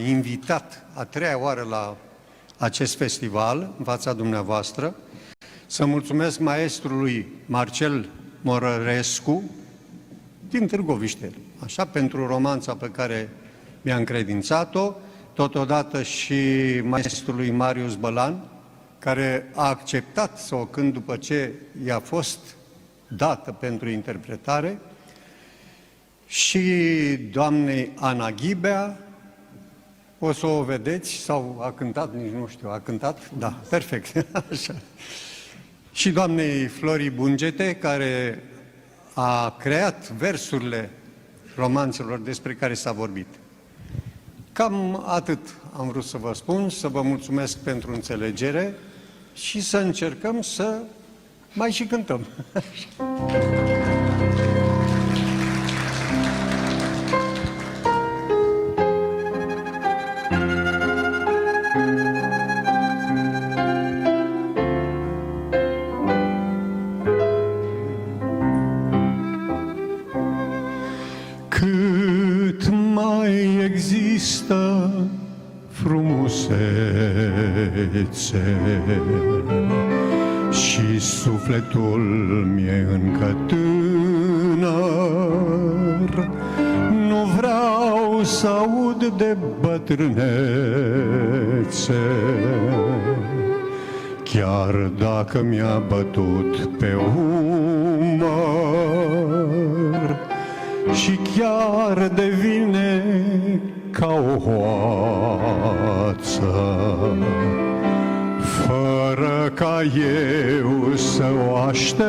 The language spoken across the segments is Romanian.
invitat a treia oară la acest festival, în fața dumneavoastră, să mulțumesc maestrului Marcel Morărescu din Târgoviște, așa, pentru romanța pe care mi-a încredințat-o, totodată și maestrului Marius Bălan, care a acceptat să o cânt după ce i-a fost dată pentru interpretare, și doamnei Ana Ghibea, o să o vedeți, sau a cântat, nici nu știu, a cântat? Da, perfect, așa. Și doamnei Florii Bungete, care a creat versurile romanțelor despre care s-a vorbit. Cam atât am vrut să vă spun, să vă mulțumesc pentru înțelegere și să încercăm să mai și cântăm. Cât mai există frumusețe și sufletul mi-e încă tânăr, nu vreau să aud de bătrânețe, chiar dacă mi-a bătut pe umăr și chiar devine ca o hoață, fără ca eu să o aștept.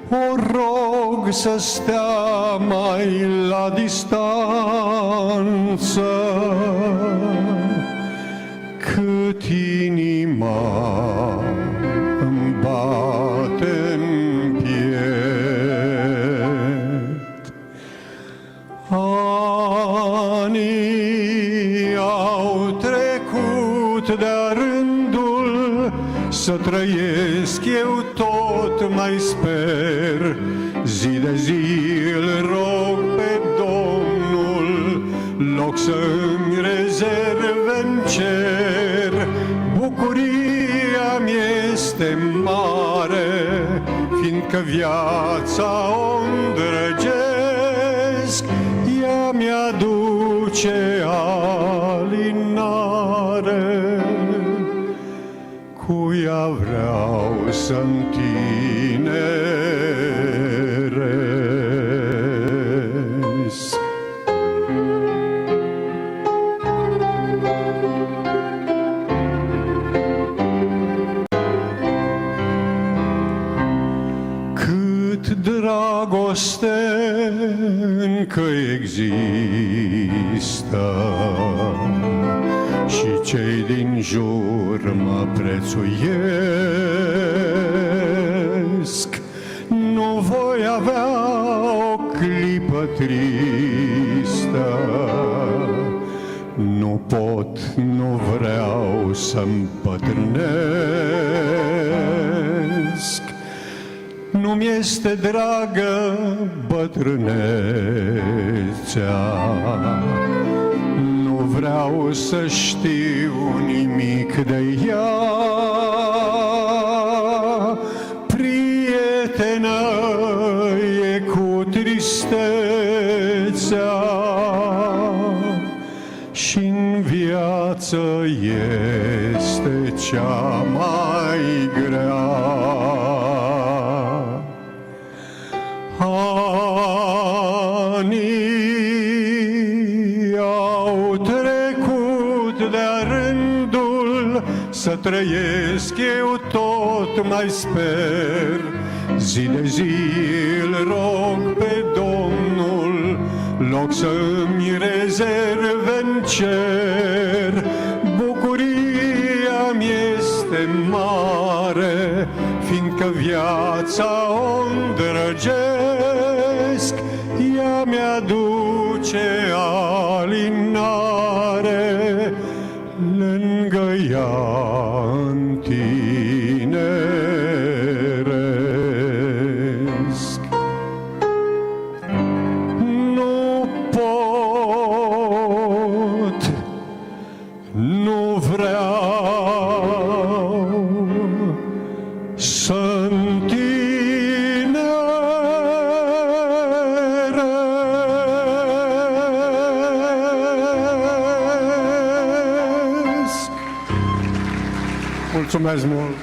O rog să stea mai la distanță, cât inima îmi bate în piept. Anii au trecut de-a rândul, să trăiesc eu tot mai sper. Zi de zi îl rog pe Domnul, loc să-mi rezerve în cer. Bucuria-mi este mare, fiindcă viața o îndrăgesc. Ea mi-aduce alinare, cu ea vreau să-mi tineresc. Cât dragoste încă există și cei din jur mă prețuiesc, nu voi avea o clipă tristă. Nu pot, nu vreau să-mi bătrânesc. Nu-mi este dragă bătrânețea, nu vreau să știu nimic de ea. Prietenă e cu tristețea și-n viață este cea mai grea. Anii au trecut de-a rândul, să trăiesc eu tot mai sper. Zi de zi îl rog pe Domnul, loc să-mi rezerve în cer. Bucuria-mi este mare, fiindcă viața o îndrăgesc. Ea mi-aduce alinare, lângă ea întineresc. Nu pot Mulțumesc mult!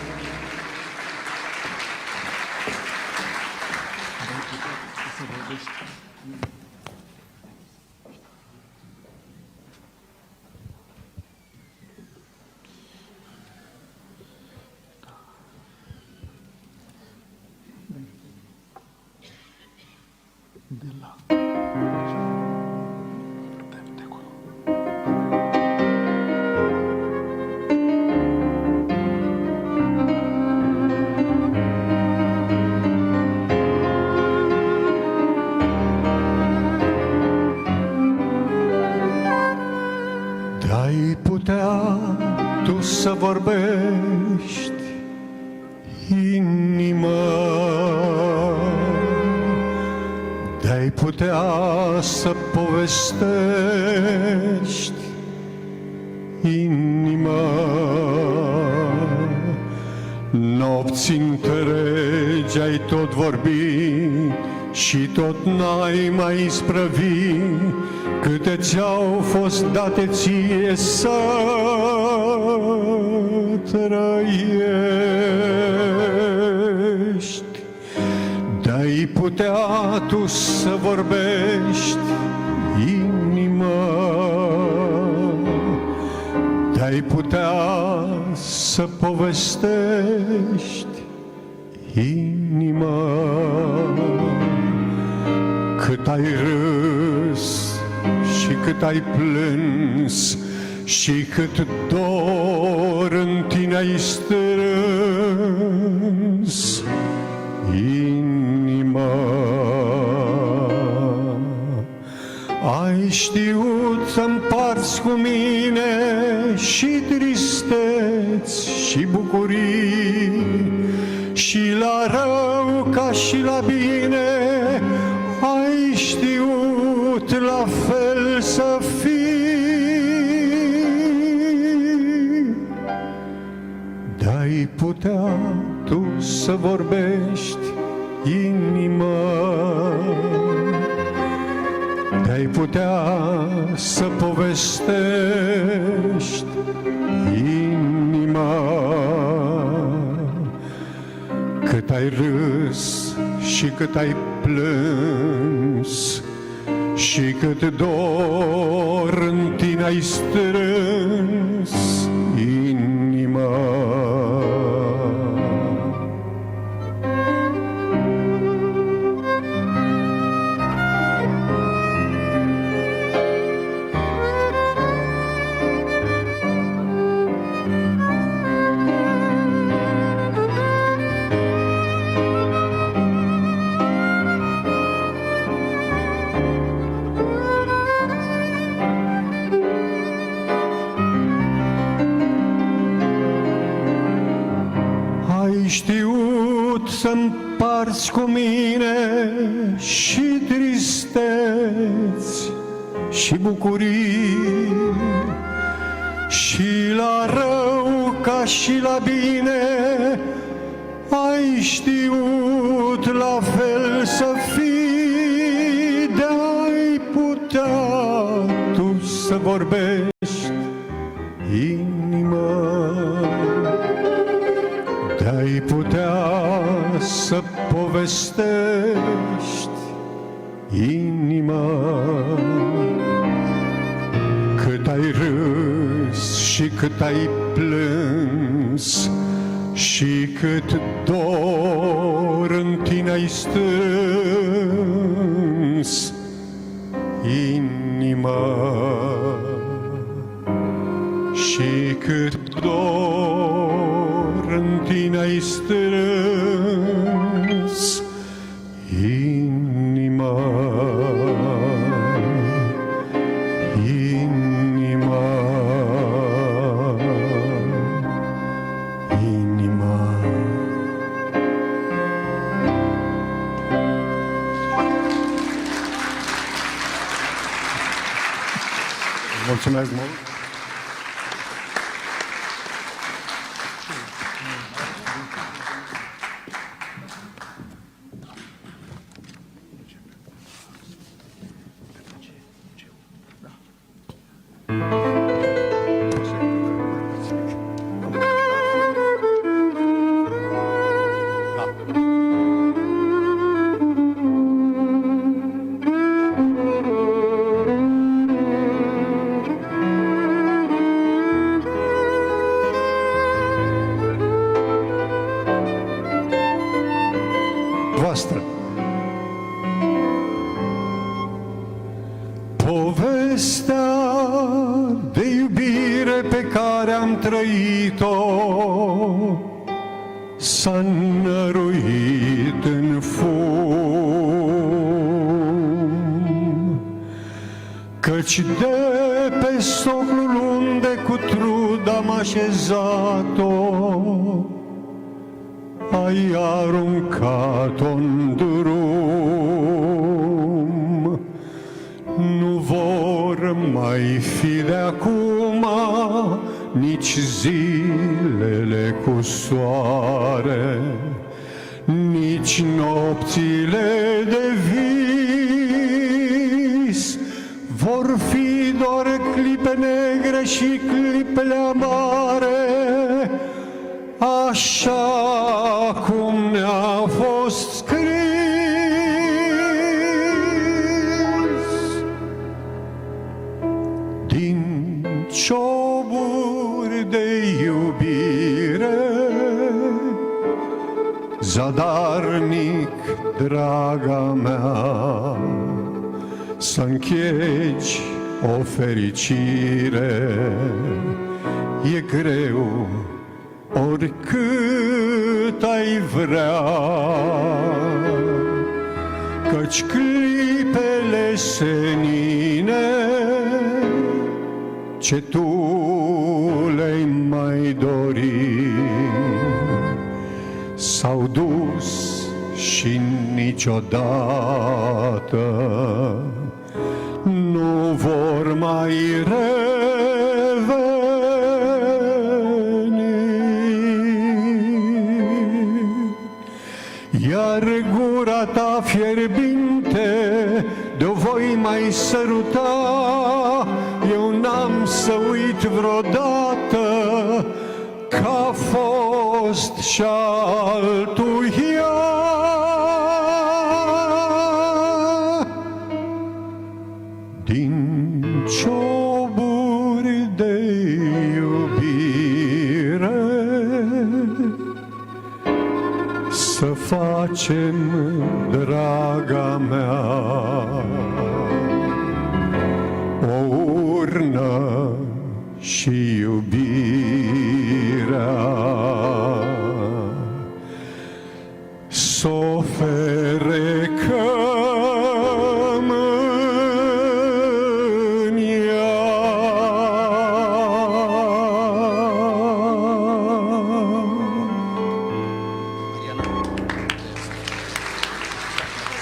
De-ai putea tu să vorbești, inima, de-ai putea să povestești, inima, nopți întregi ai tot vorbit și tot n-ai mai isprăvit. Câte ți-au fost date ție să trăiești, de-ai putea tu să vorbești, inima, de-ai putea să povestești, inima, cât ai râs și cât ai plâns și cât dor în tine ai strâns, inima. Ai știut să împarți cu mine și tristeți și bucurii, și la rău ca și la bine, ai știut la fel să fii. De-ai putea tu să vorbești, inima, de-ai putea să povestești, inima, cât ai râs și cât ai plâns și cât dor în tine ai strâns, inima. Ai știut să împarți cu mine și tristeți și bucurii, și la rău ca și la bine, ai știut la fel să fii. De-ai putea tu să vorbești, inima, de-ai putea să povestești, inima, cât ai râs și cât ai plâns și cât dor în tine ai strâns, inima, și cât dor în tine ai strâns, inima, inima, inima. Mulțumesc mult! dumneavoastră. Povestea de iubire pe care am trăit-o s-a năruit în fum, căci de pe soclul unde cu trud am așezat-o, ai aruncat-o-n drum. Nu vor mai fi de acum nici zilele cu soare, nici nopțile de vis. Vor fi doar clipe negre și clipele amare, așa cum ne-a fost scris. Din cioburi de iubire, zadarnic, draga mea, să închegi o fericire e greu, oricât ai vrea, căci clipele senine ce tu le-ai mai dori s-au dus și niciodată nu vor mai reveni. Iar gura ta fierbinte de-o voi mai săruta, eu n-am să uit vreodată că-a fost și altuia. Din cioburi de iubire să facem, draga mea, o urnă și iubirea s-o ferecăm în ea.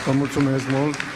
Vă mulțumesc mult!